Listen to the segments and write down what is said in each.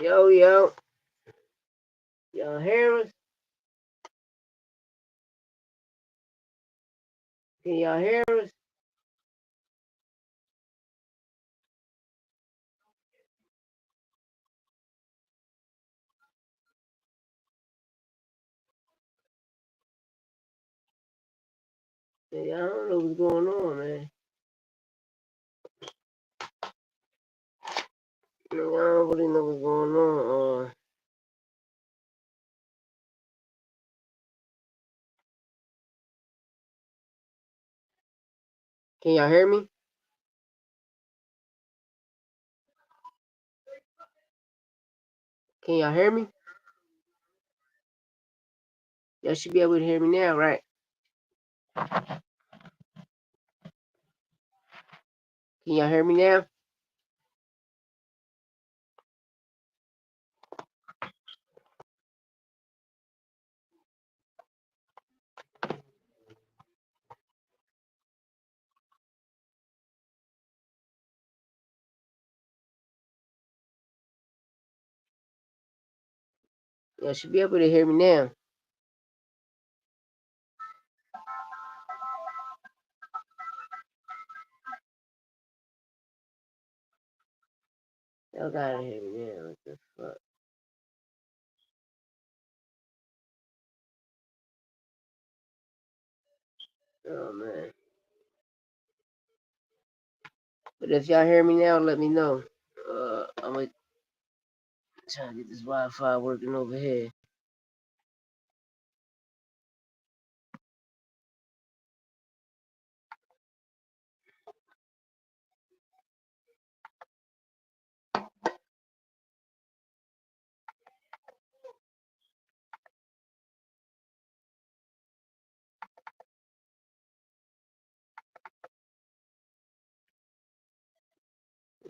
Yo, yo. Y'all hear us? Can y'all hear us? Yeah, I don't know what's going on, man. I don't really know what's going on. Can y'all hear me? Can y'all hear me? Y'all should be able to hear me now, right? Can y'all hear me now? Y'all should be able to hear me now. Y'all gotta hear me now. What the fuck? Oh, man. But if y'all hear me now, let me know. I'm gonna try to get this Wi-Fi working over here.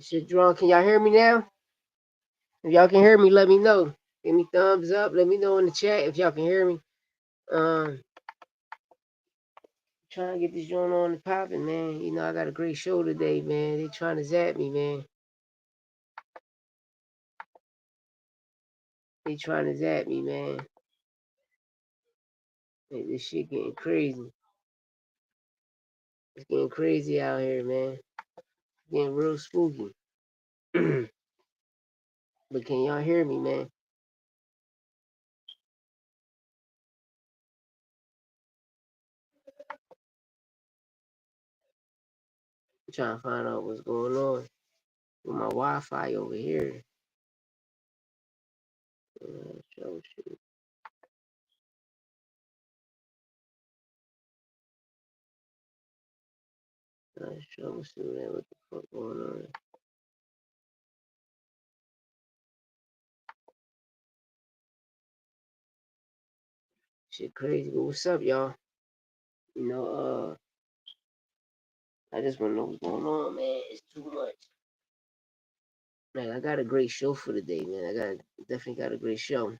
Shit, drawn. Can y'all hear me now? If y'all can hear me, let me know. Give me thumbs up. Let me know in the chat if y'all can hear me. Um, Trying to get this joint on and popping, man. You know, I got a great show today, man. They trying to zap me, man. They trying to zap me, man. Man, this shit getting crazy. It's getting crazy out here, man. It's getting real spooky. But can y'all hear me, man? I'm trying to find out what's going on with my Wi-Fi over here. Troubleshoot. Troubleshoot, man. What the fuck going on? Shit crazy. But what's up, y'all? You know, I just want to know what's going on, man. It's too much. Man, I got a great show for the day, man. Definitely got a great show.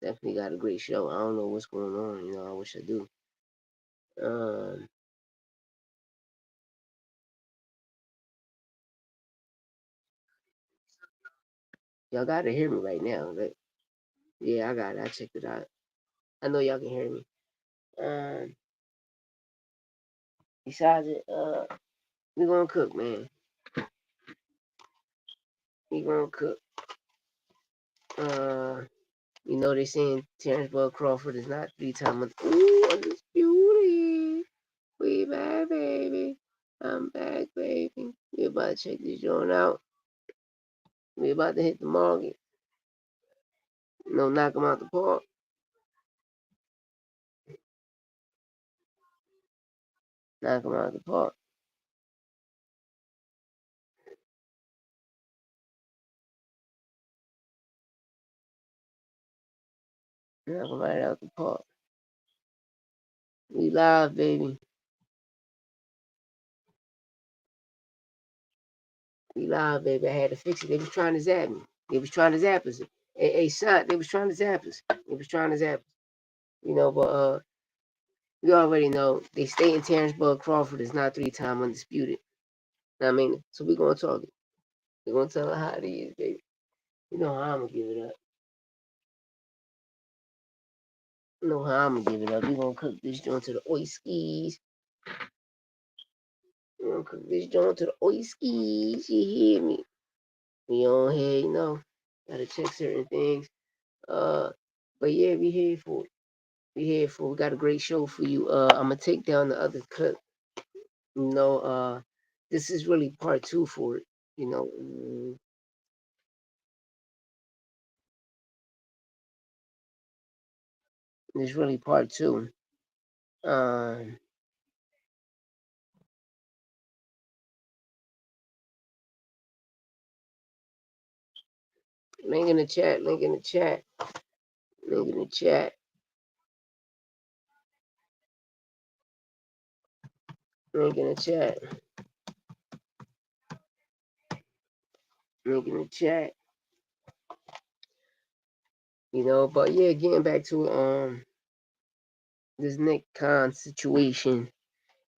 Definitely got a great show. I don't know what's going on. You know, I wish I do. Um, y'all gotta hear me right now. Like, yeah, I got it. I checked it out. I know y'all can hear me. Um, Besides it, we gonna cook, man. We gonna cook. Uh, you know they saying Terrence Bud Crawford is not 3 time. Ooh, undisputed. We back, baby. I'm back, baby. We about to check this joint out. We about to hit the market. No, knock them out the park. Knock them out the park. Knock them right out the park. We live, baby. We live, baby. I had to fix it. They was trying to zap me. They was trying to zap us. Hey, son, they was trying to zap us. They was trying to zap us. You know, but we already know they stay in Terrence Bud Crawford is not 3 time undisputed. I mean, so we gonna talk it. We gonna tell her how it is, baby. You know how I'm gonna give it up. You know how I'm gonna give it up. We gonna cook this joint to the oiskies. We gonna cook this joint to the oiskies. You hear me? We on here, you know. Gotta check certain things. Uh, but yeah, we here for it. We here for. We got a great show for you. I'm gonna take down the other cut. You know, this is really part two for it. You know, it's really part two. Um, link in the chat. Link in the chat. Link in the chat. Link in the chat. Link in the chat. You know, but yeah, getting back to this Nick Khan situation.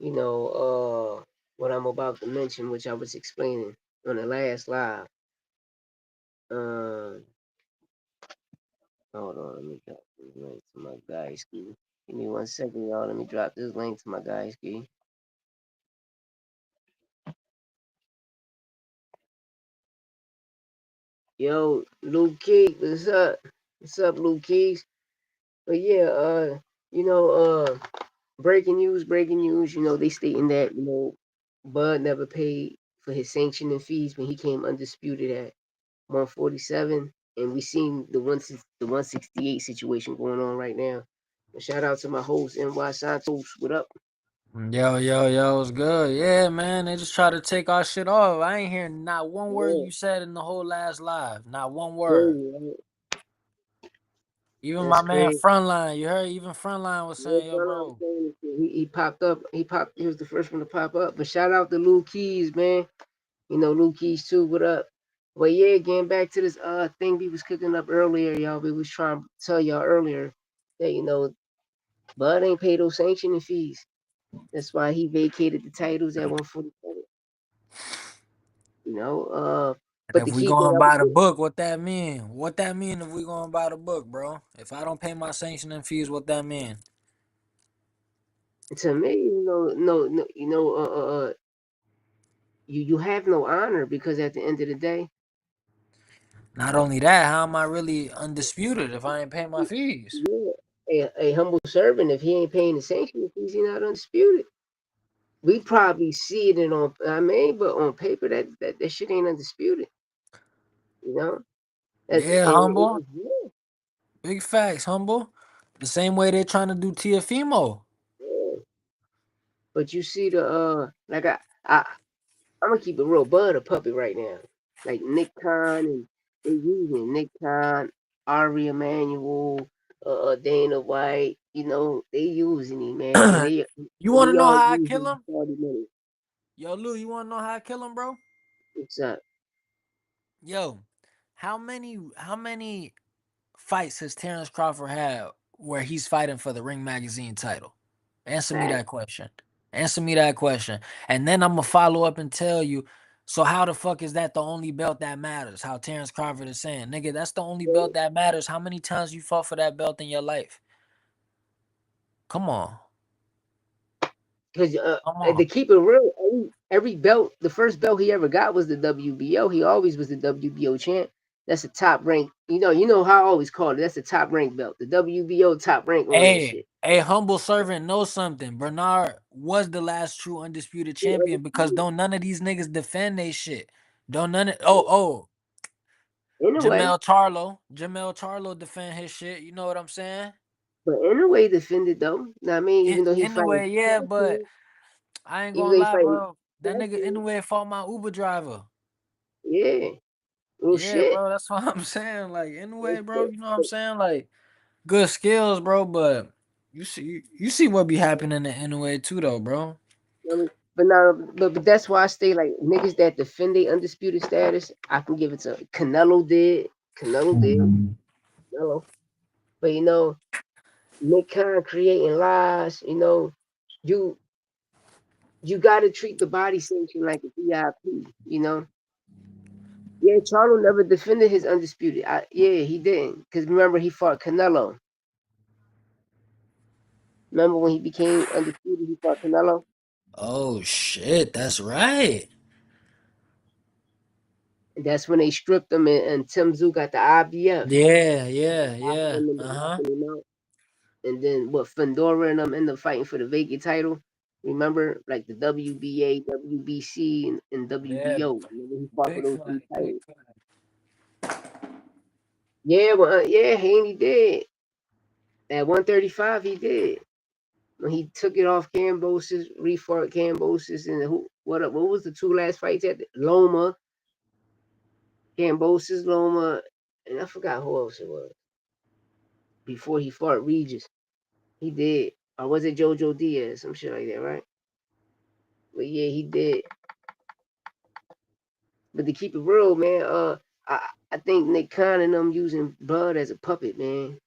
You know, what I'm about to mention, which I was explaining on the last live. Um, hold on, let me drop this link to my guy ski. Give me 1 second, y'all. Let me drop this link to my guy ski. Yo, Luke Key, what's up? What's up, Luke Keys? But yeah, you know, breaking news. You know, they stating that Bud never paid for his sanctioning fees when he came undisputed at 147, and we seen the 168 situation going on right now. But shout out to my host NY Santos. What up? Yo, it's good. Yeah, man, they just try to take our shit off. I ain't hearing not one word Yeah, you said in the whole last live. Not one word. crazy, right? Even my That's man crazy. Frontline, you heard? Even Frontline was Yeah, saying, yo, shout out bro. to him. He popped up. He popped. He was the first one to pop up. But shout out to Lou Keys, man. You know, Lou Keys too. What up? But yeah, getting back to this thing we was cooking up earlier, y'all. We was trying to tell y'all earlier that Bud ain't paid those sanctioning fees. That's why he vacated the titles at 147. You know, And but if to we keep it going up, by the book, what that mean? What that mean if we going by the book, bro? If I don't pay my sanctioning fees, what that mean? to me, no, you have no honor because at the end of the day, Not only that, how am I really undisputed if I ain't paying my fees? yeah, a humble servant, if he ain't paying the sanctioning fees, he not undisputed. We probably see it in on, I mean, but on paper that shit ain't undisputed. You know, that's Yeah, and humble. yeah, Big facts, humble. The same way they're trying to do Tiafimo. yeah. But you see like I'm gonna keep it real. Bud a puppet right now. Like Nick Khan and they using Nick Khan, Ari Emanuel, Dana White. You know they using him, man, and You want to they know all how I kill using him? 40 minutes. Yo, Lou, you want to know how I kill him, bro? What's up? Yo, how many fights has Terrence Crawford had where he's fighting for the Ring Magazine title? Answer me Fact. that question. Answer me that question. And then I'm gonna follow up and tell you, so how the fuck is that the only belt that matters? How Terrence Crawford is saying, nigga, that's the only belt that matters. How many times you fought for that belt in your life? Come on. Because Come to on. keep it real, every belt, the first belt he ever got was the WBO. He always was the WBO champ. That's a top rank. You know how I always call it. That's a top rank belt. The WBO top rank on that Hey, shit. a humble servant knows something. Bernard was the last true undisputed champion because don't none of these niggas defend they shit. Don't none of Anyway, Jamel Charlo defend his shit. You know what I'm saying? but anyway, defended though. Know what I mean, In even though he fighting anyway, yeah, but champion, I ain't even though gonna he lie, fighting bro. That nigga champion, anyway fought my Uber driver. yeah, well Yeah, shit. bro. That's what I'm saying. Like anyway, bro. You know what I'm saying? Like good skills, bro. But you see what be happening anyway too, though, bro. I mean, but now, but that's why I stay like niggas that defend their undisputed status. I can give it to Canelo did. Canelo did. Canelo. But Nick Khan creating lies. You you got to treat the body sanction like a VIP. Yeah, Charlo never defended his undisputed. Yeah, he didn't. Because remember, he fought Canelo. Remember when he became undisputed, he fought Canelo? Oh shit, that's right. And that's when they stripped him, and Tim Tszyu got the IBF. Yeah, yeah, yeah. Knocking him, Uh-huh. knocking him out. And then what, Fedora and them end up fighting for the vacant title. Remember, like the WBA, WBC, and Yeah, WBO. Remember he fought for big those fight, three big titles. fight. Yeah, well, yeah, Haney did. At 135, he did. When he took it off Cambosis, refought Cambosis, and what was the two last fights at Loma, Cambosis, Loma, and I forgot who else it was before he fought Regis. He did, or was it JoJo Diaz, some shit like that, right? But yeah, he did. But to keep it real, man, I I think Nick Khan and them using Bud as a puppet, man.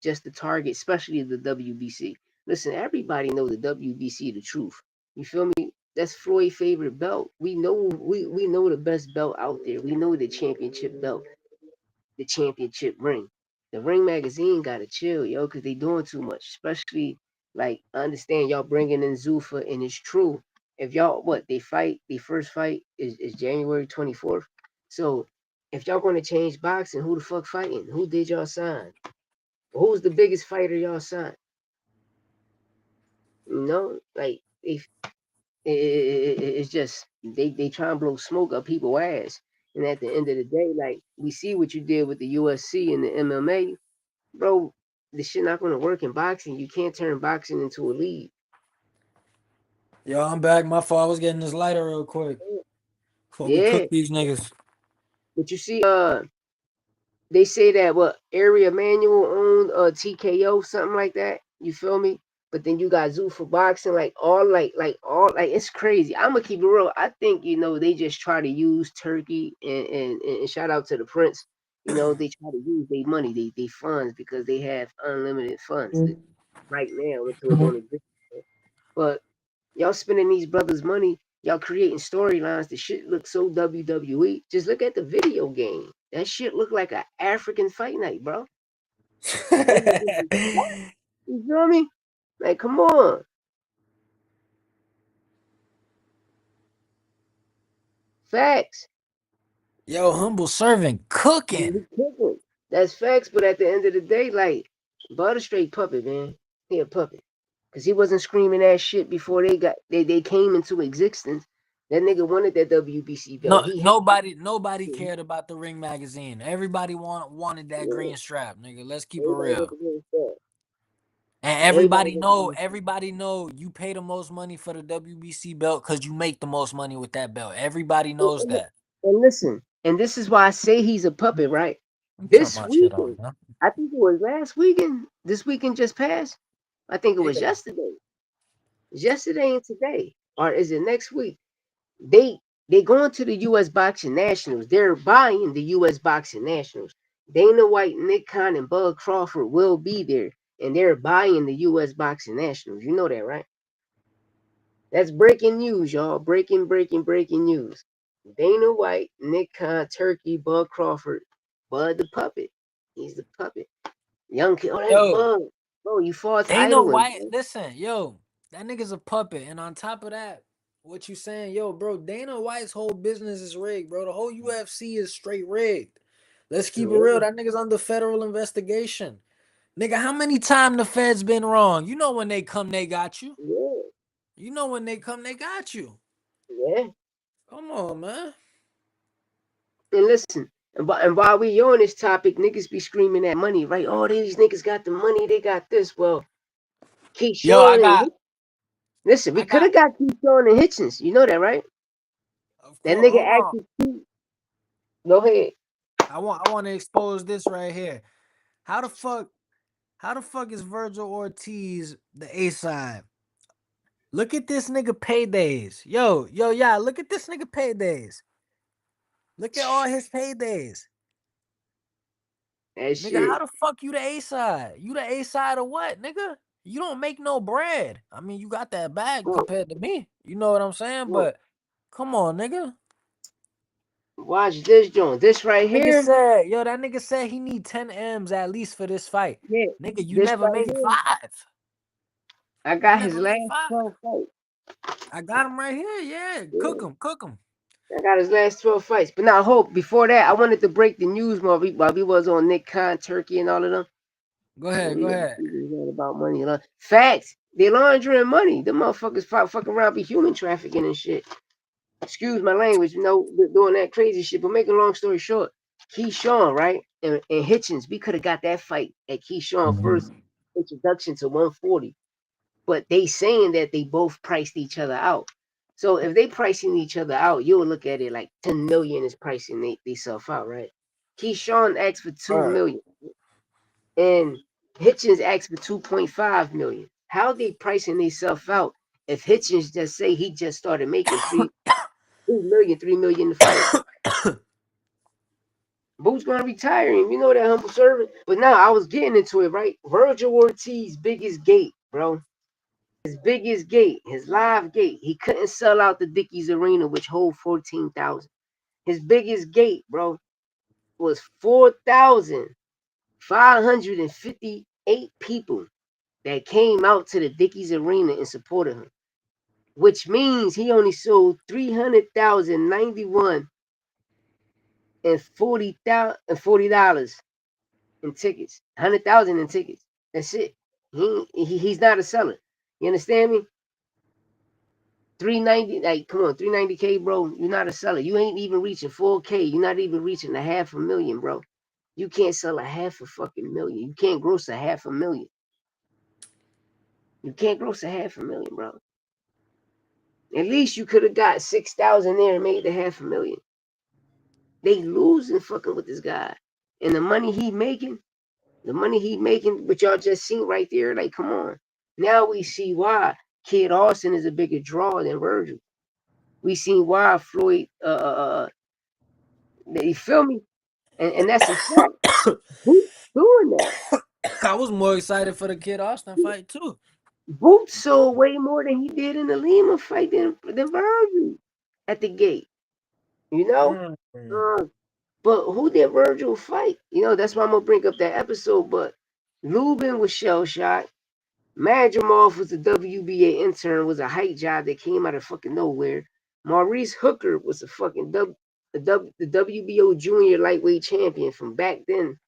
Just the target, especially the WBC. Listen, everybody know the WBC the truth. You feel me? That's Floyd's favorite belt. We know the best belt out there. We know the championship belt, the championship ring. The Ring magazine gotta chill, yo, because they doing too much. Especially like I understand y'all bringing in Zuffa, and it's true. If y'all they first fight is January 24th. So if y'all gonna change boxing, who the fuck fighting? Who did y'all sign? Who's the biggest fighter y'all signed? Like if it's just they try and blow smoke up people's ass. And at the end of the day, like we see what you did with the UFC and the MMA, bro. This shit not gonna work in boxing. You can't turn boxing into a league. Yo, I'm back. My fault. I was getting this lighter real quick before we Yeah, cook these niggas. but you see, they say that what Area Manual owned TKO, something like that. You feel me? But then you got Zoo for boxing, like it's crazy. I'm gonna keep it real. I think they just try to use Turkey and shout out to the Prince. They try to use their money, they funds because they have unlimited funds right now until it don't exist. But y'all spending these brothers' money, y'all creating storylines. The shit looks so WWE. Just look at the video game. That shit look like an African fight night, bro. Them niggas is what? You feel me? Like, come on. Facts. Yo, humble servant cooking. He cooking. That's facts, but at the end of the day, like, Bud a straight puppet, man. He a puppet. Cause he wasn't screaming that shit before they came into existence. That nigga wanted that WBC belt. No, He had nobody to. cared about the Ring magazine. Everybody wanted that Yeah, green strap, nigga. Let's keep it everybody real. went to go that. And Everybody went to go. everybody know you pay the most money for the WBC belt because you make the most money with that belt. Everybody And, knows and, that. and listen, and this is why I say he's a puppet, right? You turn This my shit on, weekend, huh? I think it was last weekend. This weekend just passed. I think it was Yeah. yesterday. It's yesterday and today, or is it next week? They they going to the U.S. Boxing Nationals. They're buying the U.S. Boxing Nationals. Dana White, Nick Khan, and Bud Crawford will be there, and they're buying the U.S. Boxing Nationals. You know that, right? That's breaking news, y'all. Breaking news. Dana White, Nick Khan, Turkey, Bud Crawford, Bud the puppet. He's the puppet. Young kid. Oh, that's Yo, Bud. Bro, you false Dana idol him, White, bro. listen, yo, that nigga's a puppet. And on top of that, what you saying, yo, bro, Dana White's whole business is rigged, bro. The whole UFC is straight rigged. Let's keep it real. Yeah, That nigga's under federal investigation. Nigga, how many times the feds been wrong? You know when they come, they got you. yeah, You know when they come, they got you. yeah. Come on, man. And listen, and while we on this topic, niggas be screaming at money, right? Oh, these niggas got the money, they got this. Well, Yo, Keyshawn and listen, we I could got, have got Keyshawn and Hitchens. You know that, right? of That course. nigga Hold on. actually. Go ahead. I want to expose this right here. How the fuck, how the fuck is Virgil Ortiz the A side? Look at this nigga paydays. Yo, yeah, look at this nigga paydays. Look at all his paydays. That Nigga, how shit. the fuck you the A side? You the A side of what, nigga? You don't make no bread. I mean, you got that bag Bro, compared to me. You know what I'm saying? bro. But come on, nigga. Watch this joint. This right Nigga here. said, yo, that nigga said he need 10 M's at least for this fight. Yeah. Nigga, you This never right made here. 5. I You got his never made last 5. 12 fights. I got him right here. Yeah, Yeah. cook him. I got his last 12 fights. But now, Hope, before that, I wanted to break the news while we was on Nick Khan, Turkey, and all of them. Go You know, ahead, we go got ahead. about money. Facts. They laundering money. The motherfuckers fuck around be human trafficking and shit. Excuse my language, doing that crazy shit. But making a long story short, Keyshawn, right? And Hitchens, we could have got that fight at Keyshawn first introduction to 140. But they saying that they both priced each other out. So if they pricing each other out, you'll look at it like 10 million is pricing they self out, right? Keyshawn asked for 2 Right. million and Hitchens asked for 2.5 million. How they pricing themselves out if Hitchens just say he just started making 3 million to fight? Boots gonna retire him. You know that humble servant. But now I was getting into it, right? Virgil Ortiz biggest gate, bro. His biggest gate, his live gate. He couldn't sell out the Dickies Arena, which hold 14,000. His biggest gate, bro, was 4,558 people that came out to the Dickies Arena and supported him, which means he only sold 300,091 and $40 in tickets, 100,000 in tickets. That's it. He's not a seller. You understand me? 390, like come on, 390K, bro. You're not a seller. You ain't even reaching 4K. You're not even reaching a half a million, bro. You can't sell a half a fucking million. You can't gross a half a million. You can't gross a half a million, bro. At least you could have got 6,000 there and made the half a million. They losing fucking with this guy. And the money he making, which y'all just seen right there, like, come on. Now we see why Kid Austin is a bigger draw than Virgil. We seen why Floyd, you feel me? And that's a fact. Who's doing that? I was more excited for the Kid Austin fight too. Boots sold way more than he did in the Lima fight than Virgil at the gate. You know? Mm. Uh, but who did Virgil fight? You know, that's why I'm gonna bring up that episode. But Lubin was shell shot. Madrimov was a WBA intern, was a height job that came out of fucking nowhere. Maurice Hooker was a fucking the WBO junior lightweight champion from back then.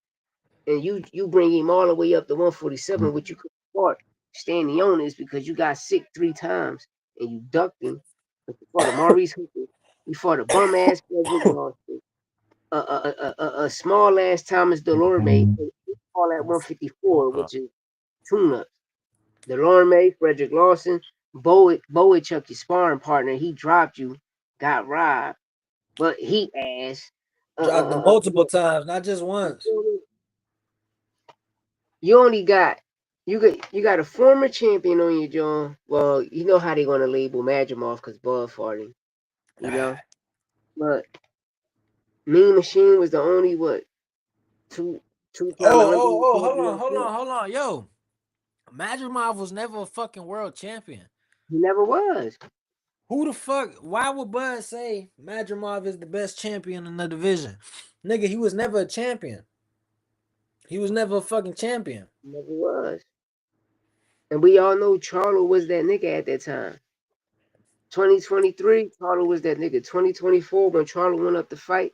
And you bring him all the way up to 147, which you could fought standing on is because you got sick 3 times and you ducked him. But you fought a Maurice Hooker. You fought a bum ass Frederick Lawson, a small ass Thomas Delorme, all at 154, which is tune ups. Delorme, Frederick Lawson, Bowichuk, your sparring partner, he dropped you, got robbed, but he ass. Dropped them multiple times, not just once. You only got you got a former champion on your jaw. Well, you know how they gonna label Madrimov because Bud farting, you know. But Mean Machine was the only two-time Olympian champion. Hold on. Yo, Madrimov was never a fucking world champion. He never was. Who the fuck? Why would Bud say Madrimov is the best champion in the division? Nigga, he was never a champion. He was never a fucking champion. Never was. And we all know Charlo was that nigga at that time. 2023, Charlo was that nigga. 2024, when Charlo went up to fight,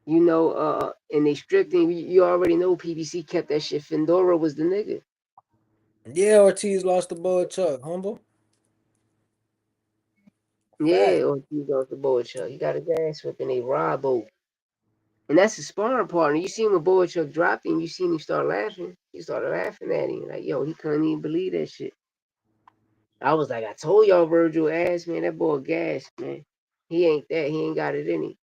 you know, and they stripped him. You already know PBC kept that shit. Findora was the nigga. Yeah, Ortiz lost the ball, Chuck. Humble. Yeah, Fact. Ortiz off the Boychuk. He got his ass whipped in a rod boat. And that's a sparring partner. You seen when Boychuk dropped him, you seen him start laughing. He started laughing at him. Like, yo, he couldn't even believe that shit. I was like, I told y'all Virgil ass, man, that boy gas, man. He ain't that. He ain't got it in him.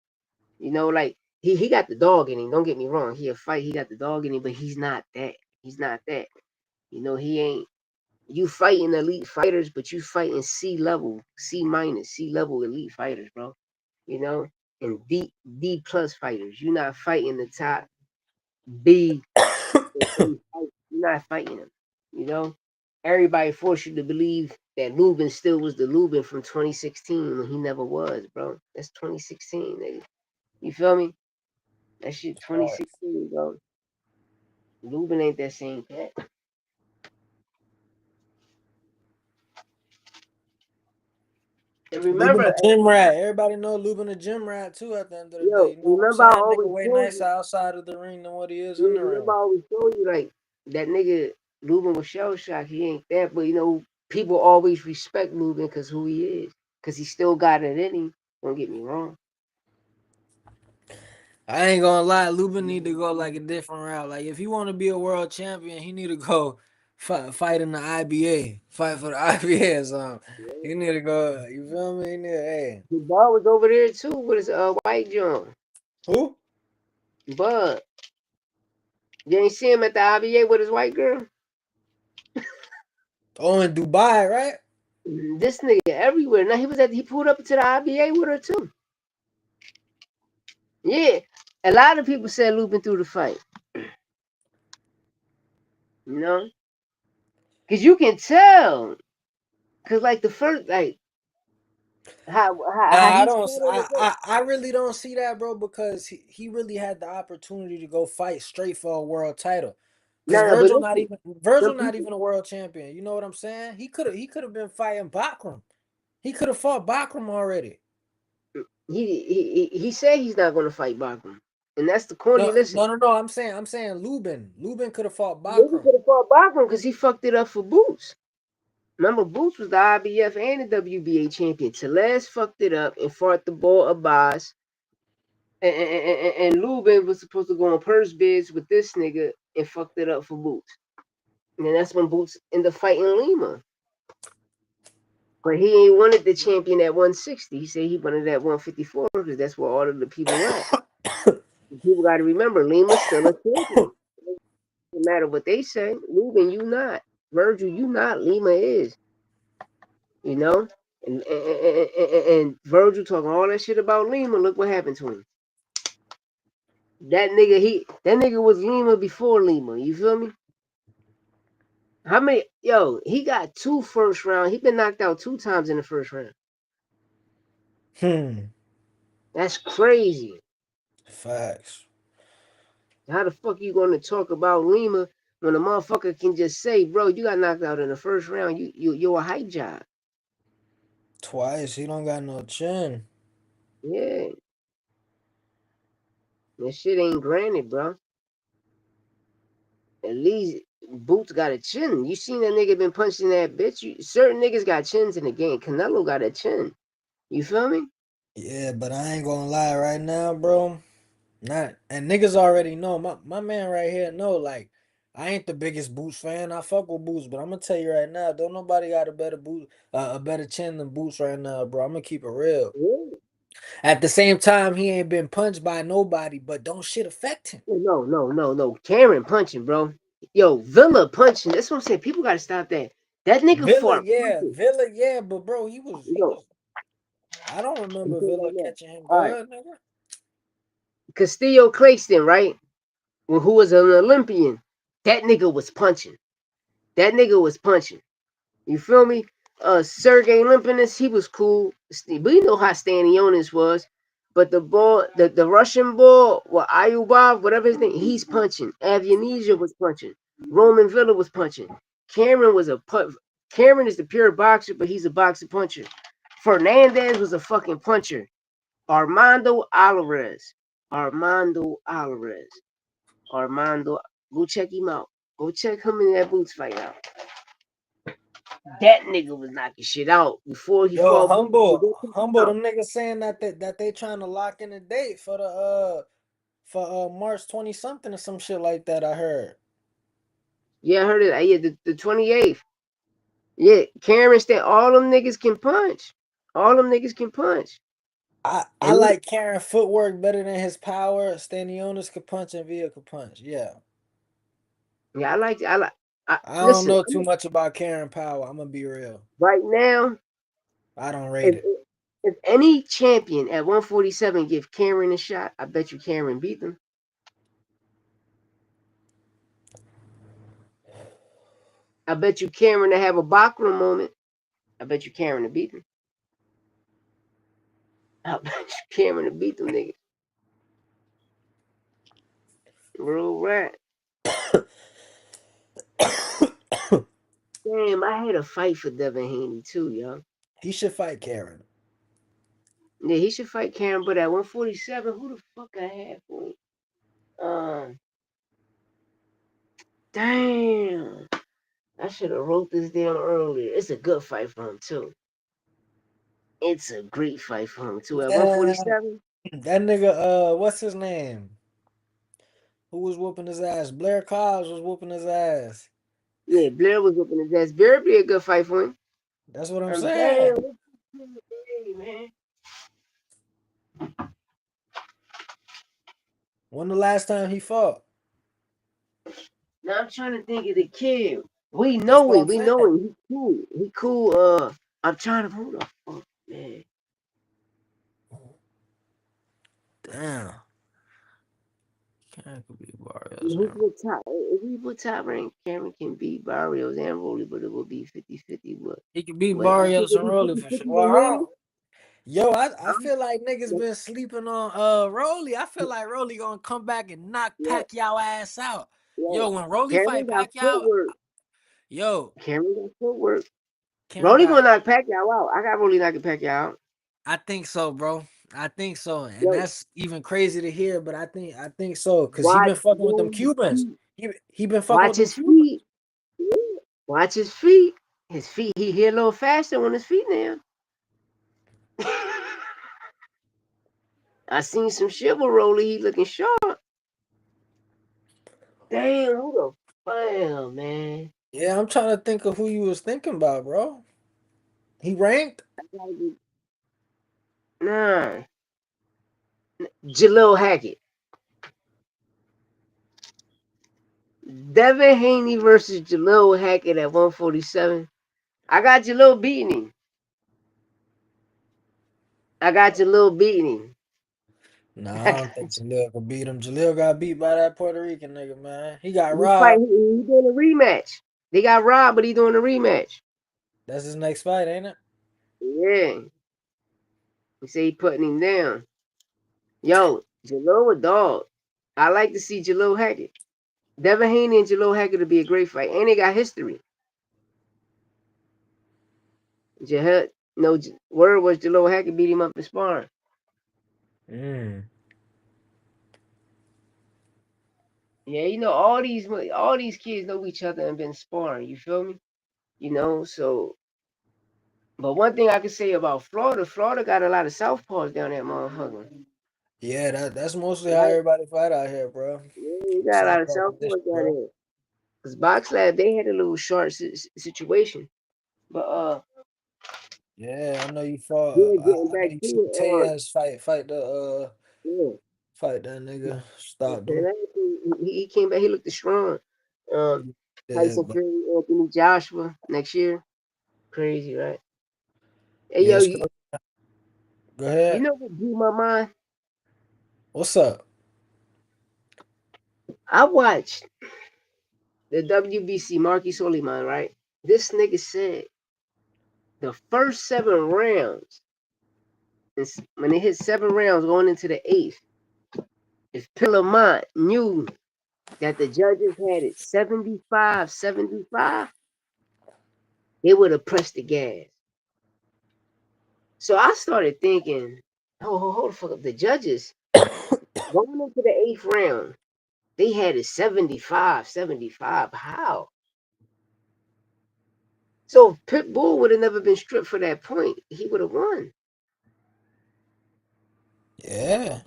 You know, like he got the dog in him. Don't get me wrong. He a fight. He got the dog in him, but he's not that. He's not that. You know, he ain't. You fighting elite fighters, but you fighting C level, C minus, C level elite fighters, bro. You know, and D plus fighters. You're not fighting the top B. You're not fighting them. You know, everybody forced you to believe that Lubin still was the Lubin from 2016 when he never was, bro. That's 2016, nigga. You feel me? That shit 2016, bro. Lubin ain't that same cat. And Lubin remember, a gym rat. Everybody know Lubin a gym rat too. At the end of the day, yo, you know what I'm remember I saying? Nigga always way told nicer you. outside of the ring than what he is in Yeah, the remember ring. I always told you like that nigga Lubin was shell shocked. He ain't that, but people always respect Lubin because who he is, because he still got it in him. Don't get me wrong. I ain't gonna lie, Lubin need to go like a different route. Like if he want to be a world champion, he need to go fight in the IBA, fight for the IBA or something. Yeah. He need to go. You feel me? He need, hey, The ball was over there too with his white John. who? Bud, you ain't see him at the IBA with his white girl. Oh, in Dubai, right? This nigga everywhere. Now he pulled up to the IBA with her too. Yeah, a lot of people said Lupin through the fight. You know, cause you can tell. Cause like the first like Nah, how I he don't. started it up. I really don't see that, bro, because he really had the opportunity to go fight straight for a world title. Cause No, but listen, Virgil some not people even a world champion. You know what I'm saying? He could have been fighting Bakram. He could have fought Bakram already. he said he's not gonna fight Bachman, and that's the corny. No, Listen, no, no, no. I'm saying Lubin. Lubin could have fought maybe Bakram. could have fought Bachman because he fucked it up for Boots. Remember, Boots was the IBF and the WBA champion. Tellez fucked it up and fought the ball Abbas. And Lubin was supposed to go on purse bids with this nigga and fucked it up for Boots. And then that's when Boots ended up fighting Lima. But he ain't wanted the champion at 160. He said he wanted at 154 because that's where all of the people at. People got to remember, Lima's still a champion. No matter what they say, Lubin, you not. Virgil, you not. Lima is. You know? And Virgil talking all that shit about Lima. Look what happened to him. That nigga was Lima before Lima. You feel me? How many? Yo, he got two first round. He been knocked out two times in the first round. Hmm. That's crazy. Facts. How the fuck you gonna talk about Lima when a motherfucker can just say, bro, you got knocked out in the first round. You're a hype job. Twice. He don't got no chin. Yeah, that shit ain't granted, bro. At least Boots got a chin. You seen that nigga been punching that bitch? Certain niggas got chins in the game. Canelo got a chin. You feel me? Yeah, but I ain't gonna lie right now, bro. Not and niggas already know my man right here know like I ain't the biggest Boots fan. I fuck with Boots, but I'm gonna tell you right now, don't nobody got a better chin than Boots right now, bro. I'm gonna keep it real. Yeah. At the same time, he ain't been punched by nobody, but don't shit affect him. No. Karen punching, bro. Yo, Villa punching. That's what I'm saying. People gotta stop that. That nigga fought punching. Villa, yeah, but bro, he was You he know, was. I don't I'm remember saying Villa right now. catching him All right. good, nigga. Castillo Clayston, right? Well, who was an Olympian. That nigga was punching. That nigga was punching. You feel me? Sergey Limpinus, he was cool. But you know how Stanionis was. But the ball, the Russian ball, well, Ayubov, whatever his name, he's punching. Avianesia was punching. Roman Villa was punching. Cameron was a punch. Cameron is the pure boxer, but he's a boxer puncher. Fernandez was a fucking puncher. Armando Alvarez. Armando Alvarez. Armando. Go check him out. Go check him in that Boots fight out. That nigga was knocking shit out before he Yo, fought Boots. humble. Them niggas saying that they trying to lock in a date for the March 20 something or some shit like that. I heard. Yeah, I heard it. Yeah, the 28th. Yeah, Cameron said all them niggas can punch. All them niggas can punch. I And like Karen footwork better than his power. Stanionis could punch and Villa could punch. Yeah. yeah, I don't listen, know too much about Karen power. I'm gonna be real. right now, I don't rate if, it. if any champion at 147 give Cameron a shot, I bet you Cameron beat them. I bet you Cameron to have a Bachman moment. I bet you Cameron to beat them. I bet you Cameron to beat them niggas. Real rap. Damn, I had a fight for Devin Haney too, yo. He should fight Karen. Yeah, he should fight Karen, but at 147, who the fuck I had for him? Damn. I should have wrote this down earlier. It's a good fight for him too. It's a great fight for him too. At Yeah, 147? that nigga, what's his name? Who was whooping his ass? Blair Cobbs was whooping his ass. Yeah, Blair was whooping his ass. Blair be a good fight for him. That's what I'm saying. Damn, man. When the last time he fought? Now I'm trying to think of the kid. We That's know what him. I'm We saying. know him. He cool. He cool. I'm trying to hold on. Man. Damn. Karen could be Barrios. Who put top? If we put top rank, Cameron can beat Barrios and Rolly, but it will be 50-50. He could beat What? You think Barrios it'll and be Rolly for 50-50 sure. with Well, Haney? yo, I feel like niggas been sleeping on Rolly. I feel like Rolly gonna come back and knock Yeah, Pacquiao ass out. yeah. Yo, when Rolly Cameron fight got Pacquiao, footwork. yo, Cameron got footwork. Cameron Rolly gonna got. knock Pacquiao out. I got Rolly knocking Pacquiao out. I think so, bro. I think so, and Yo, that's even crazy to hear. But I think so, cause he watch been fucking with them Rolly's Cubans. feet. He been fucking with Watch them his Cubans. feet. Watch his feet. His feet. He hit a little faster on his feet now. I seen some shiver Rolly. He looking sharp. Damn, who the damn man? Yeah, I'm trying to think of who you was thinking about, bro. He ranked. Nah, Jalil Hackett. Devin Haney versus Jalil Hackett at 147. I got Jalil beating him. I got Jalil beating him. Nah, I don't think Jalil could beat him. Jalil got beat by that Puerto Rican nigga, man. He got This fight, robbed. he doing a rematch. They got robbed, but he doing a rematch. That's his next fight, ain't it? Yeah. He say he putting him down. Yo, Jalil a dog. I like to see Jalil Hackett. Devin Haney and Jalil Hackett would be a great fight. And they got history. No, word was Jalil Hackett beat him up in sparring. Mm. Yeah, all these kids know each other and been sparring. You feel me? So. But one thing I can say about Florida got a lot of southpaws down there, motherfucker. Yeah, that's mostly how Right? everybody fight out here, bro. Yeah, you got a lot of Southpaw condition, southpaws down bro. there. Cause Box Lab they had a little short situation, but Yeah, I know you fought. yeah, I getting know back you to seen it, Taz yeah. fight that nigga, stopped him. He came back. He looked strong. Um, Yeah, Tyson but Fury, Anthony Joshua next year. Crazy, right? Hey, yeah, yo, go you ahead. know what blew my mind? What's up? I watched the WBC Marky Soliman, right? This nigga said the first 7 rounds, when they hit 7 rounds going into the eighth, if Pillamont knew that the judges had it 75-75, they would have pressed the gas. So I started thinking, hold the fuck up. The judges going into the eighth round, they had it 75-75. How? So if Pitbull would have never been stripped for that point, he would have won. Yeah,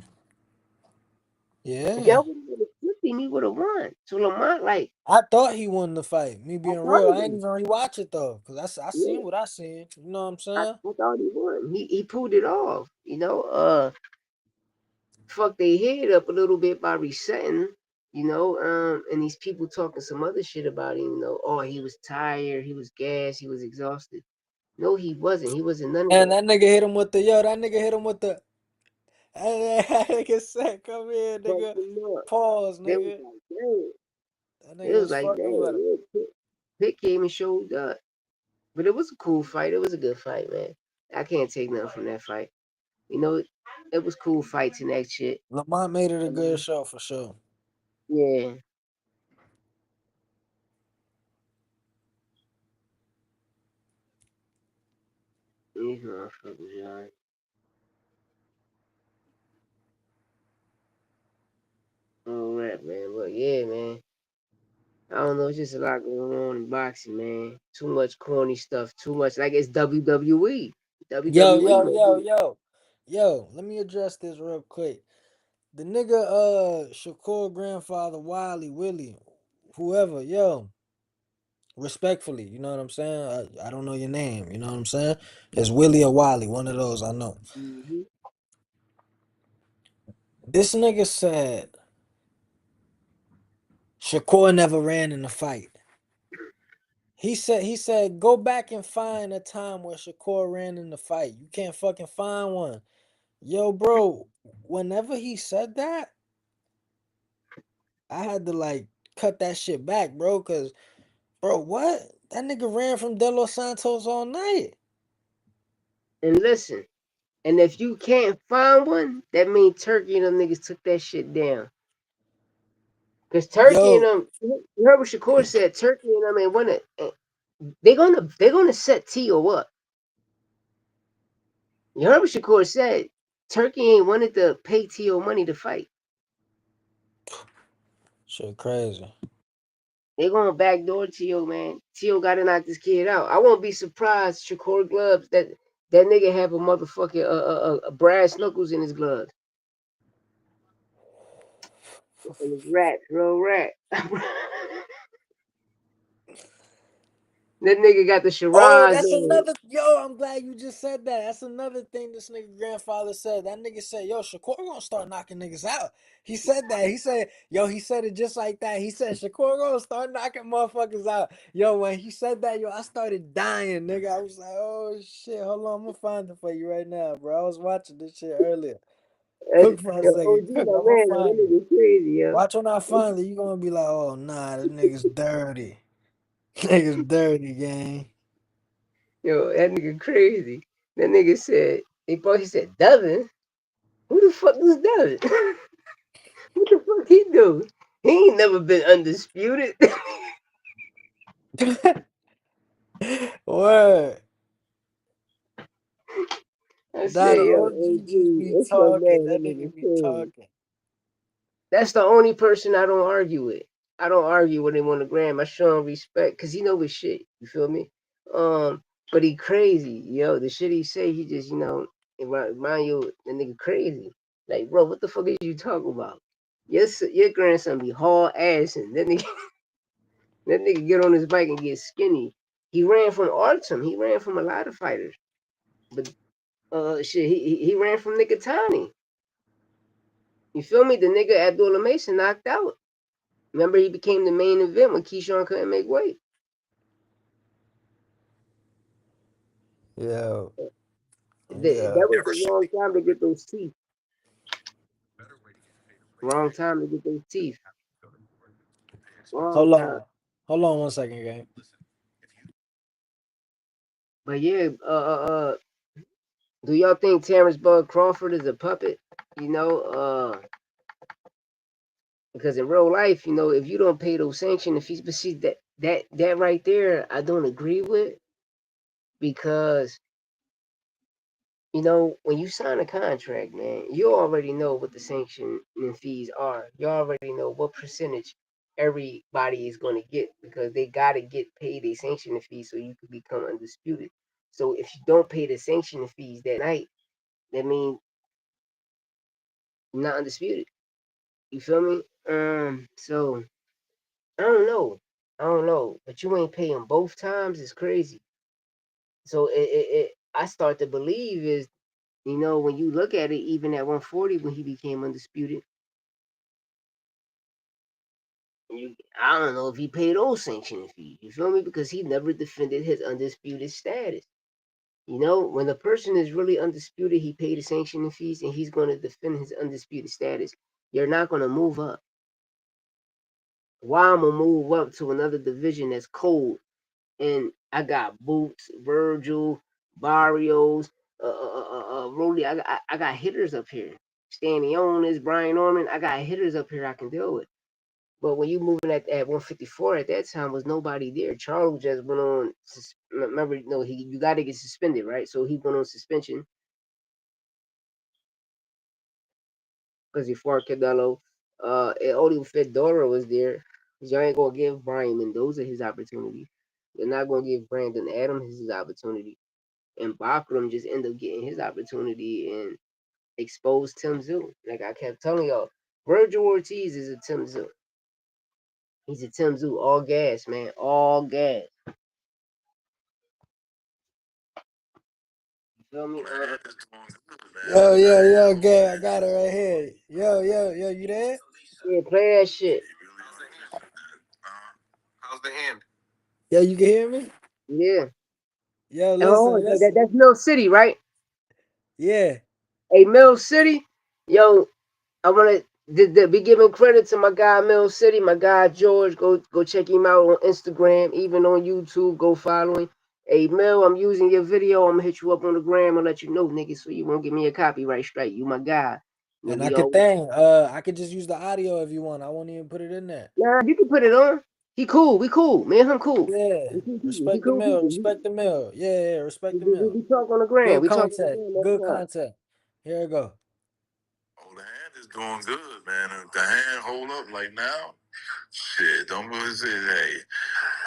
If yeah. y'all would have stripped him, he would have won. So Lamont, like, I thought he won the fight. Me I being thought real, he I ain't won. even rewatch it though, cause I Yeah, seen what I seen. You know what I'm I, saying? I thought he won. He pulled it off. Fuck their head up a little bit by resetting. And these people talking some other shit about him. Oh, he was tired, he was gassed, he was exhausted. No, he wasn't. He wasn't none of And that. that nigga hit him with the yo. That nigga hit him with the. That nigga said, "Come here, Fuck nigga." him up. Pause, They was nigga. like, damn. That It nigga was was like, fucking with him. damn. Yeah, Pitt came and showed up. But it was a cool fight. It was a good fight, man. I can't take nothing from that fight. You know, it was cool fights and that shit. Lamont made it a good Um, show for sure. Yeah. These motherfuckers, y'all. All right, man. But yeah, man. I don't know. It's just a lot going on in boxing, man. Too much corny stuff. Too much. Like it's WWE. Yo, WWE, yo, man. yo, yo, yo. Let me address this real quick. The nigga, Shakur grandfather, Willie, whoever, yo, respectfully, you know what I'm saying? I don't know your name, you know what I'm saying? It's Willie or Wiley, one of those I know. Mm-hmm. This nigga said Shakur never ran in the fight. He said go back and find a time where Shakur ran in the fight. You can't fucking find one. Yo, bro, whenever he said that, I had to like cut that shit back, bro, cause bro, what? That nigga ran from De Los Santos all night. And listen, and if you can't find one, that means Turkey and them niggas took that shit down. Cause Turkey and Yo, them, you heard what Shakur said. Turkey and them ain't wanna. They're gonna set Tio up. You heard what Shakur said. Turkey ain't wanted to pay Tio money to fight. shit crazy. They gonna backdoor Tio, man. Tio gotta knock this kid out. I won't be surprised, Shakur gloves, that nigga have a motherfucking brass knuckles in his gloves. And his rat, real rat. That nigga got the Oh, Shiraz that's on. another. Yo, I'm glad you just said that. That's another thing this nigga grandfather said. That nigga said, "Yo, Shakur gonna start knocking niggas out." He said that. He said, "Yo," he said it just like that. He said, "Shakur gonna start knocking motherfuckers out." Yo, when he said that, yo, I started dying, nigga. I was like, "Oh shit, hold on, I'm gonna find it for you right now, bro." I was watching this shit earlier. Cook for a Yo, second. OG, Cook. my I'm gonna man, that find it. nigga crazy, yo. Watch when I find it. You gonna be like, "Oh nah, that nigga's dirty. Nigga's dirty, gang." Yo, that nigga crazy. That nigga said, he said, Devin? Who the fuck is Devin? What the fuck he do? He ain't never been undisputed. Word. I Nah, said, the yo, OG just OG, be that's my talking. man. That That nigga nigga be crazy. talking. That's the only person I don't argue with. I don't argue with him on the gram. I show him respect because he know his shit. You feel me? Um, but he crazy, yo. The shit he say, he just, it remind you the nigga crazy. Like, bro, what the fuck is you talking about? Yes, your grandson be haul ass, and that nigga get on his bike and get skinny. He ran from Artem. He ran from a lot of fighters. But shit, he ran from nigga Tony. You feel me? The nigga Abdullah Mason knocked out. Remember, he became the main event when Keyshawn couldn't make weight. Yeah, That yeah. was the wrong time to get those teeth. Wrong time to get those teeth. Wrong Hold time. on. Hold on 1 second, gang. But yeah, do y'all think Terrence Bud Crawford is a puppet? You know, because in real life, if you don't pay those sanction fees, but see that right there, I don't agree with because when you sign a contract, man, you already know what the sanction fees are. You already know what percentage everybody is going to get because they got to get paid a sanction fees so you can become undisputed. So if you don't pay the sanction fees that night, that means you're not undisputed. You feel me? So I don't know. I don't know. But you ain't paying both times. It's crazy. So I start to believe is when you look at it, even at 140 when he became undisputed, I don't know if he paid those sanctioning fees. You feel me? Because he never defended his undisputed status. When a person is really undisputed, he paid the sanctioning fees and he's going to defend his undisputed status. You're not going to move up. Why I'm going to move up to another division that's cold and I got Boots, Virgil, Barrios, Rolly. I got hitters up here. Stanionis, Brian Norman. I got hitters up here I can deal with. But when you moving at 154 at that time was nobody there. Charles just went on. Remember, no, you got to get suspended, right? So he went on suspension because he fought Canelo. And only Fedora was there. You ain't gonna give Brian Mendoza his opportunity. You're not gonna give Brandon Adams his opportunity. And Bachram just ended up getting his opportunity and exposed Tim Zoo. Like I kept telling y'all, Virgil Ortiz is a Tim Zoo. He's a Tim Zoo, all gas, man, all gas. You feel me? Yo, gay, I got it right here. Yo, you there? Yeah, play that shit. How's the hand? Yo, you can hear me? Yeah. Yo, And hold listen, on, listen. that's Mill City, right? Yeah. Hey, Mill City, yo, I want to be giving credit to my guy Mill City, my guy George. Go check him out on Instagram, even on YouTube. Go follow him. Hey Mill, I'm using your video. I'm gonna hit you up on the gram and let you know, nigga, so you won't give me a copyright strike. You my guy. You know, And I we could all think, I could just use the audio if you want. I won't even put it in there. nah. You can put it on. He cool. We cool. Me and him cool. Yeah. We cool people. He Respect the cool mill. people. Respect the mill. Yeah, respect the We mill. talk on the gram. Good We talk on the content. gram all Good the time. content. Here we go. Oh, the hand is doing good, man. If the hand hold up like now, shit, don't really say, hey,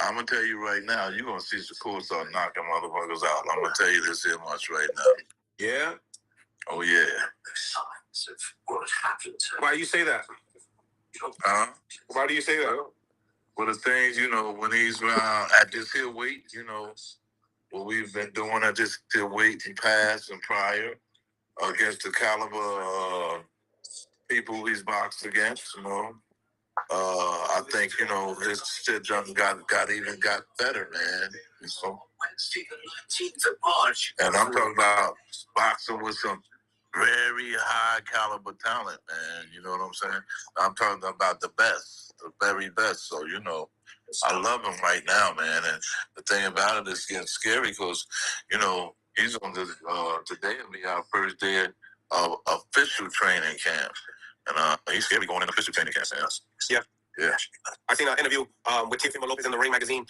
I'm going to tell you right now, you're going to see Shakur start knocking motherfuckers out. I'm going to tell you this here much right now. Yeah? Oh, yeah. Why you say that? Huh? Why do you say that? Well, the things, when he's at this here weight, what we've been doing at this here weight in past and prior against the caliber people he's boxed against. I think his shit done got better, man. And I'm talking about boxing with some very high caliber talent, man. You know what I'm saying? I'm talking about the best, the very best. So I love him right now, man. And the thing about it is getting scary because he's on the today will be our first day of official training camp. And he's scary going into official training camp, man. Yeah. Yeah. I seen an interview with Teofimo Lopez in the Ring magazine.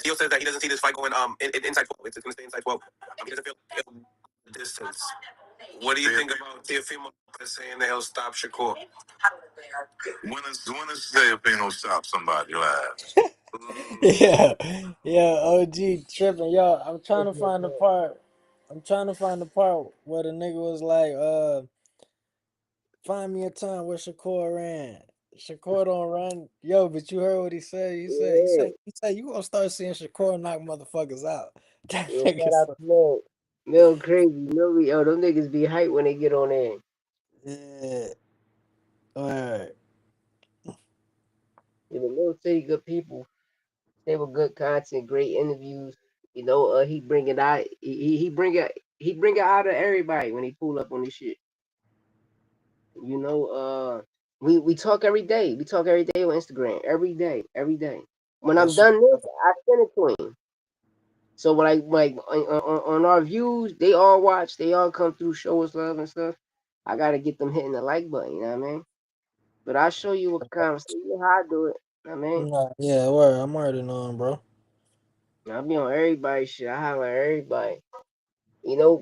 Theo says that he doesn't see this fight going inside 12. It's going to stay inside 12. He doesn't feel distance. What do you think about Teofimo Lopez saying that he'll stop Shakur? When is Teofimo stop somebody live? Yeah. Yeah, OG tripping. Yo, I'm trying to find the part. I'm trying to find the part where the nigga was like, find me a time where Shakur ran. Shakur don't run. Yo, but you heard what he said. Yeah. He said you gonna start seeing Shakur knock motherfuckers out. That Yeah, nigga shout out so to Mill. Mill crazy. Mill, yo, them niggas be hype when they get on there. yeah. Alright. You know, Mill City, good people. They were good content, great interviews. He bring it out. He bring it out of everybody when he pull up on this shit. You know, we talk every day. We talk every day on Instagram. Every day, every day. When I'm That's done this, I send it to him. So when I like on our views, they all watch. They all come through, show us love and stuff. I gotta get them hitting the like button. You know what I mean? But I'll show you what conversation how I do it. I mean, nah, yeah, word. I'm already knowing, bro. I be on everybody shit. I holler at everybody.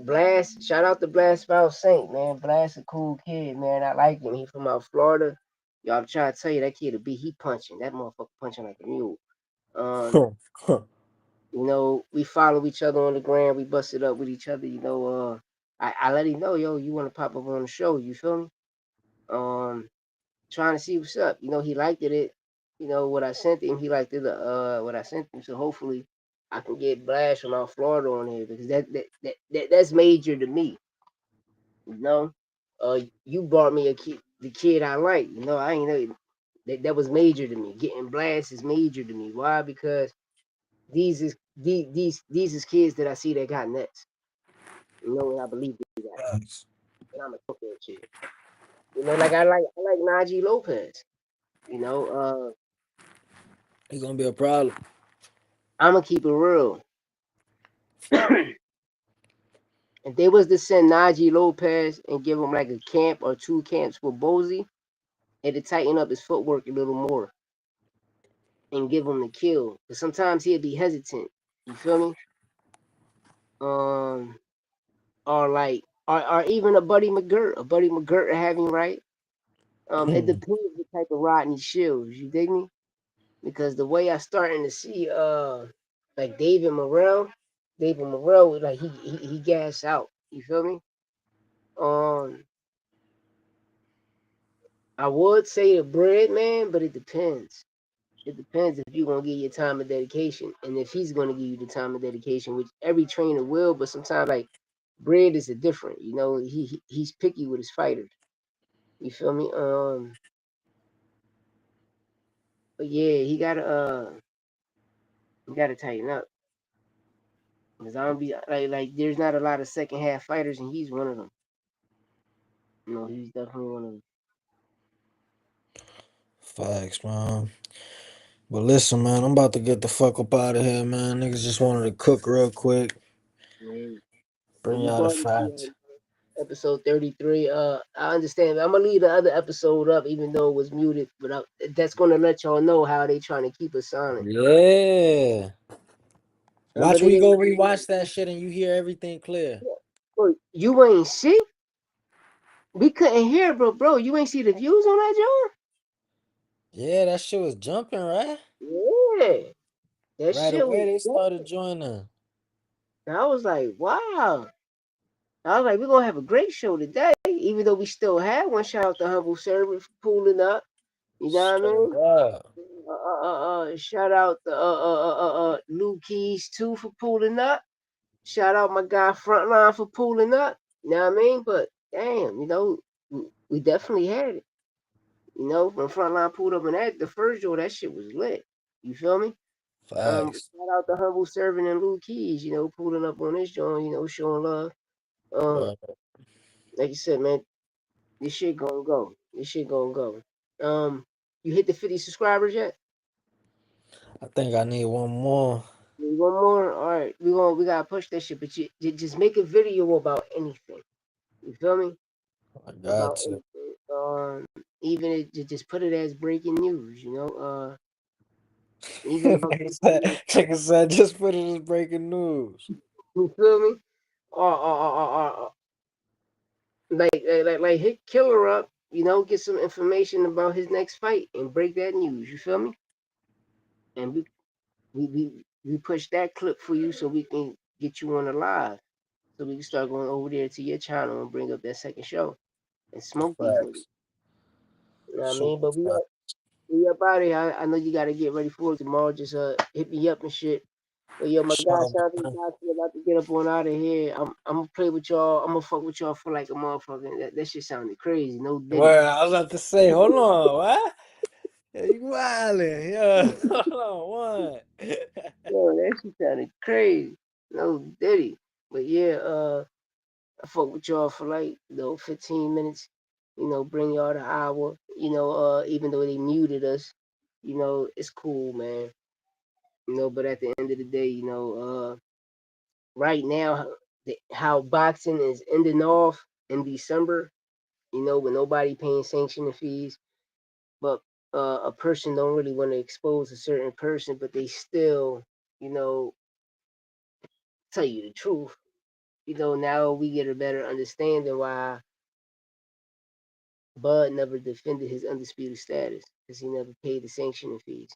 Blast. Shout out to Blast Spouse Saint, man. Blast a cool kid, man. I like him. He from out Florida. Y'all, I'm trying to tell you that kid to be he punching. That motherfucker punching like a mule. Um, we follow each other on the gram. We bust it up with each other. I let him know, yo, you want to pop up on the show. You feel me? Trying to see what's up. He liked it. What I sent him, he liked it. What I sent him. So hopefully, I can get Blast from out Florida on here because that's major to me. You know, you brought me the kid I like. I ain't know that was major to me. Getting Blast is major to me. Why? Because these is kids that I see that got nuts. And I believe they got it. Facts. And I'm a talk that shit. Like I like Najee Lopez. You know, It's gonna be a problem. I'm gonna keep it real. If they was to send Najee Lopez and give him like a camp or two camps for Bozy, had to tighten up his footwork a little more and give him the kill. Because sometimes he'd be hesitant. You feel me? Um, or like, or even a Buddy McGirt having right. It Hmm. depends what type of rod he shields. You dig me? Because the way I starting to see, like David Morrell, like he gas out. You feel me? Um, I would say the bread man, but it depends. It depends if you're gonna give your time and dedication, and if he's gonna give you the time and dedication, which every trainer will. But sometimes, like Bread is a different. You know, he's picky with his fighters. You feel me? But yeah, he gotta tighten up because I don't be like there's not a lot of second half fighters, and he's one of them. You know, he's definitely one of them. Facts, man. But listen, man, I'm about to get the fuck up out of here, man. Niggas just wanted to cook real quick. Yeah. Bring We y'all the going to see facts. episode 33. I understand. I'm gonna leave the other episode up, even though it was muted. But that's gonna let y'all know how they trying to keep us silent. Yeah. But Watch it we ain't. go rewatch that shit and you hear everything clear. Bro, you ain't see. We couldn't hear, bro. You ain't see the views on that, Yeah, that shit was jumping, right? John? Yeah, that Right shit was. away they Good. started joining. And I was like, wow. I was like, we're gonna have a great show today, even though we still had one. Shout out to Humble Servant for pulling up. You know what I Straight mean? up. Shout out to Lou Keys too for pulling up. Shout out my guy Frontline for pulling up. You know what I mean? But damn, we definitely had it. You know, when Frontline pulled up and that the first show, that shit was lit. You feel me? Facts. Shout out to Humble Servant and Lou Keys, pulling up on this joint, showing love. Um, But like you said, man, this shit gonna go. This shit gonna go. You hit the 50 subscribers yet? I think I need one more. You want more? All right, we gotta push that shit. But you just make a video about anything. You feel me? I got About to. anything. Even just put it as breaking news. Even about something Like I said, just put it as breaking news. you feel me? Or like hit Killer up. Get some information about his next fight and break that news. You feel me? And we push that clip for you so we can get you on the live. So we can start going over there to your channel and bring up that second show and smoke these niggas. Facts. You know what I mean? Super But facts. we up out of here. I know you gotta get ready for it tomorrow. Just hit me up and shit. But yo, my guy, Sure, shout out to the man. guys who about to get up on out of here. I'm gonna play with y'all. I'm gonna fuck with y'all for like a motherfucker. That shit sounded crazy. No diddy. Well, I was about to say, hold on, what? Yeah, you wildin'. Yeah, hold on, what? Yo, that shit sounded crazy. No diddy. But yeah, I fuck with y'all for like 15 minutes. Bring y'all the hour. Even though they muted us, it's cool, man. But at the end of the day, right now, how boxing is ending off in December, with nobody paying sanctioning fees, but a person don't really want to expose a certain person, but they still, you know, tell you the truth. Now we get a better understanding why Bud never defended his undisputed status because he never paid the sanctioning fees.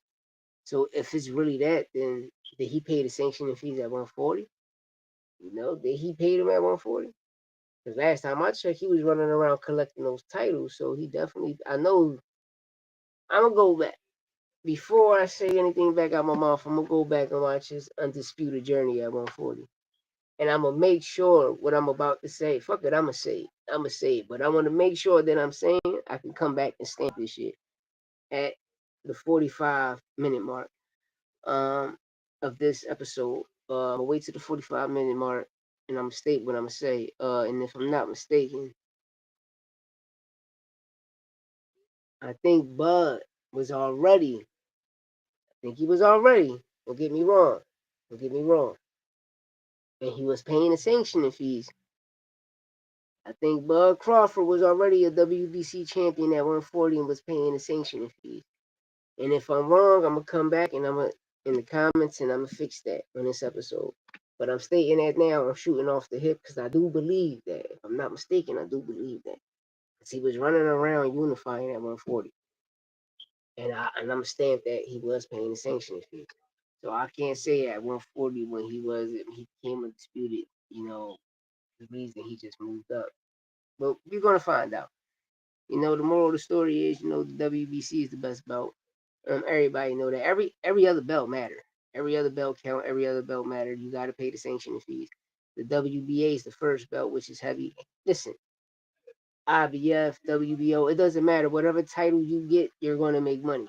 So if it's really that, then did he pay the sanctioning fees at 140? Did he pay them at 140? Because last time I checked, he was running around collecting those titles. So he definitely, I know, I'm going to go back. Before I say anything back out my mouth, I'm going to go back and watch his undisputed journey at 140. And I'm going to make sure what I'm about to say. Fuck it, I'm going to say it. I'm going to say it. But I want to make sure that I'm saying I can come back and stamp this shit at the 45-minute mark of this episode. I'm gonna wait to the 45-minute mark, and I'm gonna state what I'm gonna say. And if I'm not mistaken, I think Bud was already. I think he was already. Don't get me wrong. Don't get me wrong. And he was paying the sanctioning fees. I think Bud Crawford was already a WBC champion at 140 and was paying the sanctioning fees. And if I'm wrong, I'm gonna come back and I'm gonna in the comments and I'm gonna fix that on this episode. But I'm stating that now. I'm shooting off the hip because I do believe that. If I'm not mistaken, I do believe that. Because he was running around unifying at 140. And I'm gonna stamp that he was paying the sanctioning fee. So I can't say at 140 when he became undisputed, the reason he just moved up. But we're gonna find out. The moral of the story is, the WBC is the best belt. Everybody know that every other belt matter. Every other belt count. Every other belt matter. You got to pay the sanctioning fees. The WBA is the first belt, which is heavy. Listen, IBF, WBO, it doesn't matter. Whatever title you get, you're going to make money.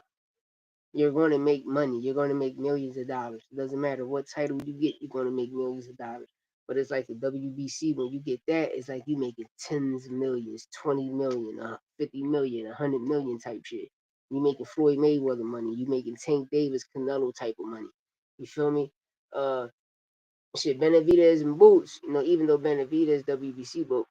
You're going to make money. You're going to make millions of dollars. It doesn't matter what title you get, you're going to make millions of dollars. But it's like the WBC, when you get that, it's like you making tens of millions, 20 million, 50 million, 100 million type shit. You making Floyd Mayweather money. You making Tank Davis, Canelo type of money. You feel me? Shit, Benavidez and Boots, even though Benavidez WBC, but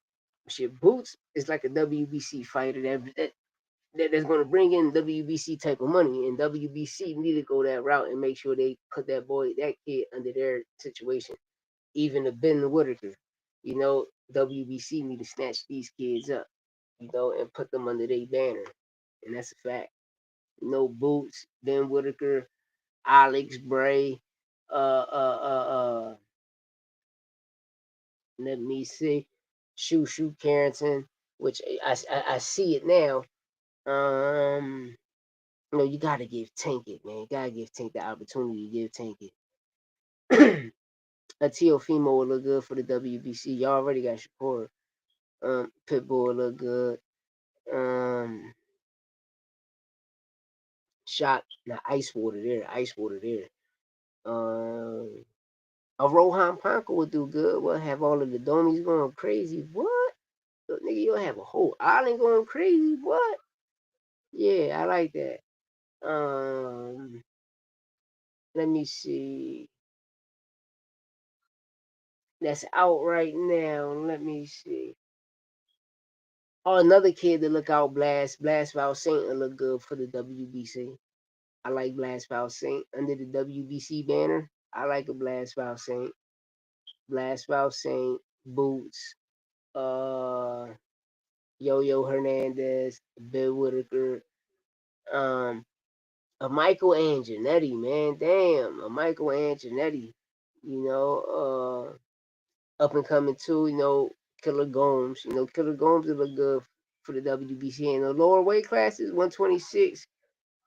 shit, Boots is like a WBC fighter that's going to bring in WBC type of money, and WBC need to go that route and make sure they put that kid under their situation. Even the Ben Whitaker, WBC need to snatch these kids up, and put them under their banner, and that's a fact. Boots, Ben Whitaker, Alex Bray, let me see, Shushu Carrington, which I see it now. You gotta give Tank it, man. You gotta give Tank the opportunity to give Tank it. A Teofimo will look good for the WBC. Y'all already got Shakur. Pitbull will look good. Shot, ice water there. Ice water there. A Rohan Ponko would do good. We'll have all of the domies going crazy. What? Nigga, you'll have a whole island going crazy. What? Yeah, I like that. Let me see. That's out right now. Let me see. Oh, another kid to look out, Blast Val Saint will look good for the WBC. I like Blast Val Saint under the WBC banner. I like a Blast Val Saint. Blast Val Saint, Boots, Yo Hernandez, Bill Whitaker, a Michael Antonetti, man. Damn, a Michael Antonetti. Up and coming too, Killer Gomes. Killer Gomes will look good for the WBC. And the lower weight classes, 126,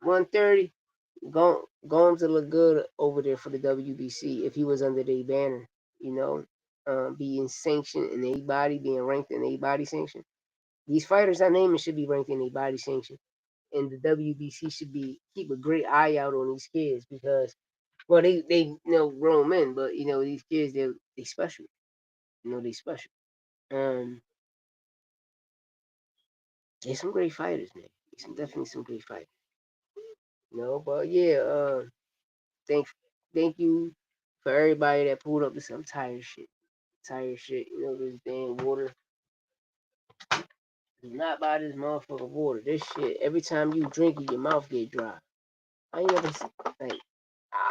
130, Gomes will look good over there for the WBC if he was under their banner, being sanctioned in a body, being ranked in a body sanction. These fighters I naming should be ranked in a body sanction. And the WBC should keep a great eye out on these kids because, well, they grown men, but these kids they special. They special. There's some great fighters, man. Definitely some great fighters. But yeah, thank you for everybody that pulled up to some tired shit. Tired shit, this damn water. Do not buy this motherfucking water. This shit, every time you drink it, your mouth get dry. I ain't never like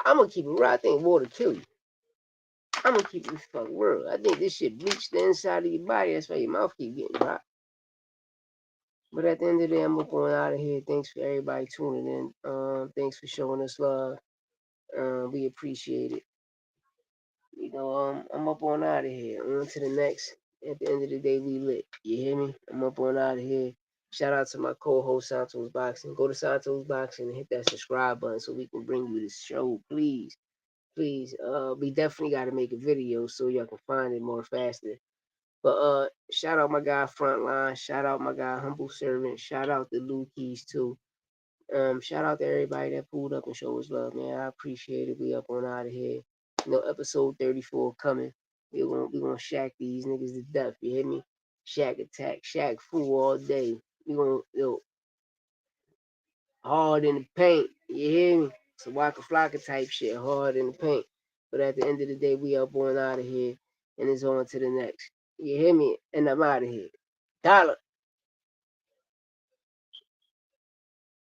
I'm gonna keep it real. I think water kill you. I'm gonna keep this fucking world. I think this shit bleach the inside of your body. That's why your mouth keep getting dry. But at the end of the day, I'm up on out of here. Thanks for everybody tuning in. Thanks for showing us love. We appreciate it. I'm up on out of here. On to the next. At the end of the day, we lit. You hear me? I'm up on out of here. Shout out to my co-host Santos Boxing. Go to Santos Boxing and hit that subscribe button so we can bring you this show, please. Please. We definitely got to make a video so y'all can find it more faster. But shout out my guy Frontline. Shout out my guy Humble Servant. Shout out to Lou Keys too. Shout out to everybody that pulled up and showed us love, man. I appreciate it. We up on out of here. Episode 34 coming. We gonna shack these niggas to death. You hear me? Shack attack, shack fool all day. We gonna hard in the paint. You hear me? So Waka Flocka type shit, hard in the paint. But at the end of the day, we up on out of here, and it's on to the next. You hear me? And I'm out of here. Dollar.